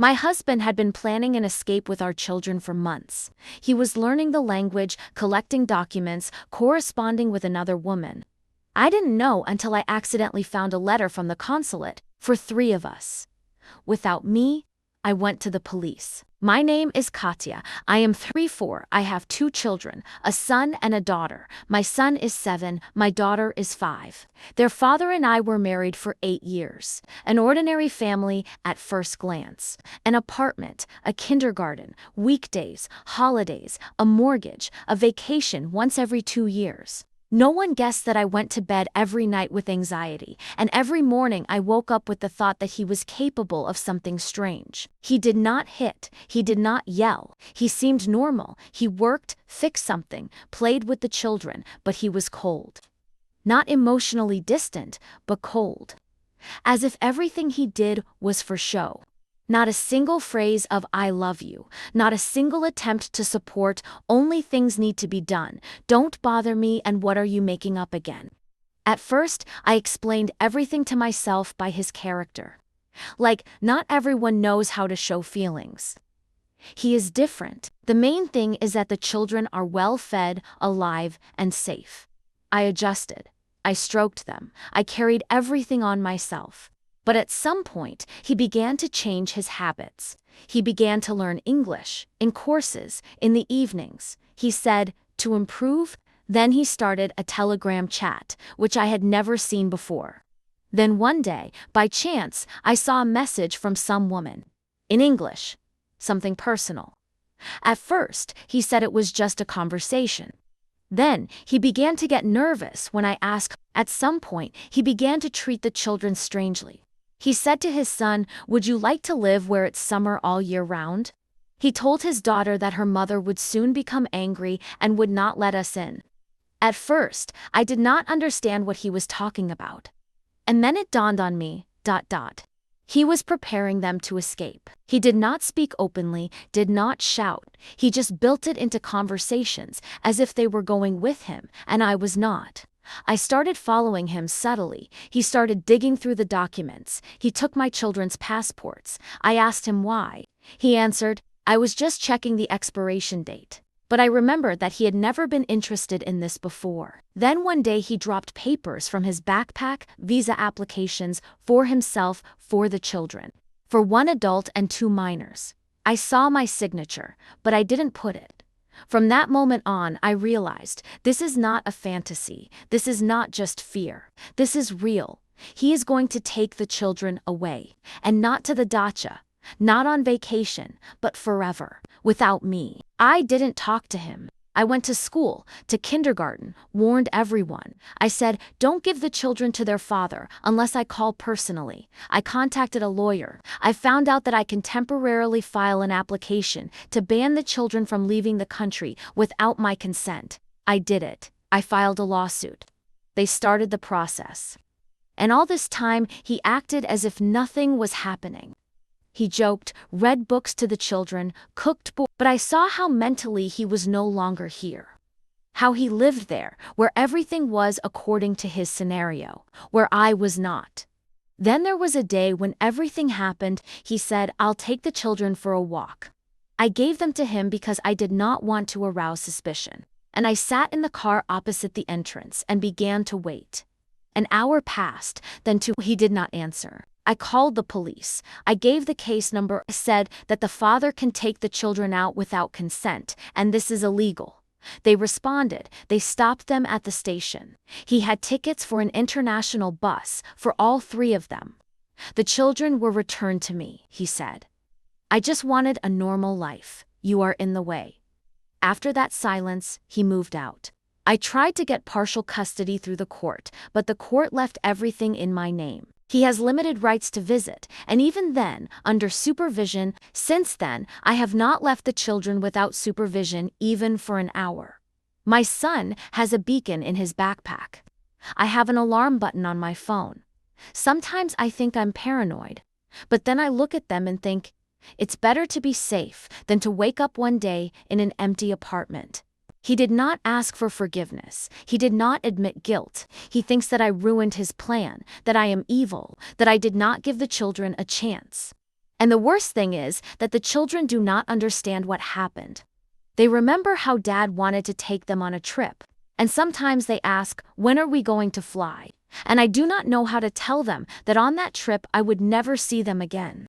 My husband had been planning an escape with our children for months. He was learning the language, collecting documents, corresponding with another woman. I didn't know until I accidentally found a letter from the consulate for 3 of us. Without me, I went to the police. My name is Katya. I am 34. I have 2 children, a son and a daughter. My son is 7. My daughter is 5. Their father and I were married for 8 years. An ordinary family at first glance. An apartment, a kindergarten, weekdays, holidays, a mortgage, a vacation once every 2 years. No one guessed that I went to bed every night with anxiety, and every morning I woke up with the thought that he was capable of something strange. He did not hit, he did not yell, he seemed normal, he worked, fixed something, played with the children, but he was cold. Not emotionally distant, but cold. As if everything he did was for show. Not a single phrase of "I love you," not a single attempt to support, only things need to be done, don't bother me and what are you making up again? At first, I explained everything to myself by his character. Like, not everyone knows how to show feelings. He is different. The main thing is that the children are well fed, alive, and safe. I adjusted. I stroked them. I carried everything on myself. But at some point, he began to change his habits. He began to learn English, in courses, in the evenings. He said, to improve. Then he started a Telegram chat, which I had never seen before. Then one day, by chance, I saw a message from some woman. In English. Something personal. At first, he said it was just a conversation. Then, he began to get nervous when I asked. At some point, he began to treat the children strangely. He said to his son, "Would you like to live where it's summer all year round?" He told his daughter that her mother would soon become angry and would not let us in. At first, I did not understand what he was talking about. And then it dawned on me, He was preparing them to escape. He did not speak openly, did not shout. He just built it into conversations, as if they were going with him, and I was not. I started following him subtly. He started digging through the documents. He took my children's passports. I asked him why. He answered, "I was just checking the expiration date." But I remembered that he had never been interested in this before. Then one day he dropped papers from his backpack, visa applications, for himself, for the children. For 1 adult and 2 minors. I saw my signature, but I didn't put it. From that moment on, I realized, this is not a fantasy, this is not just fear, this is real. He is going to take the children away, and not to the dacha, not on vacation, but forever, without me. I didn't talk to him. I went to school, to kindergarten, warned everyone. I said, don't give the children to their father unless I call personally. I contacted a lawyer. I found out that I can temporarily file an application to ban the children from leaving the country without my consent. I did it. I filed a lawsuit. They started the process. And all this time, he acted as if nothing was happening. He joked, read books to the children, cooked but I saw how mentally he was no longer here. How he lived there, where everything was according to his scenario, where I was not. Then there was a day when everything happened. He said, "I'll take the children for a walk." I gave them to him because I did not want to arouse suspicion. And I sat in the car opposite the entrance and began to wait. An hour passed, then 2. He did not answer. I called the police. I gave the case number. I said that the father can take the children out without consent, and this is illegal. They responded. They stopped them at the station. He had tickets for an international bus for all 3 of them. The children were returned to me, he said. I just wanted a normal life. You are in the way. After that silence, he moved out. I tried to get partial custody through the court, but the court left everything in my name. He has limited rights to visit, and even then, under supervision. Since then, I have not left the children without supervision even for an hour. My son has a beacon in his backpack. I have an alarm button on my phone. Sometimes I think I'm paranoid, but then I look at them and think, it's better to be safe than to wake up one day in an empty apartment. He did not ask for forgiveness. He did not admit guilt. He thinks that I ruined his plan, that I am evil, that I did not give the children a chance. And the worst thing is that the children do not understand what happened. They remember how dad wanted to take them on a trip. And sometimes they ask, when are we going to fly? And I do not know how to tell them that on that trip I would never see them again.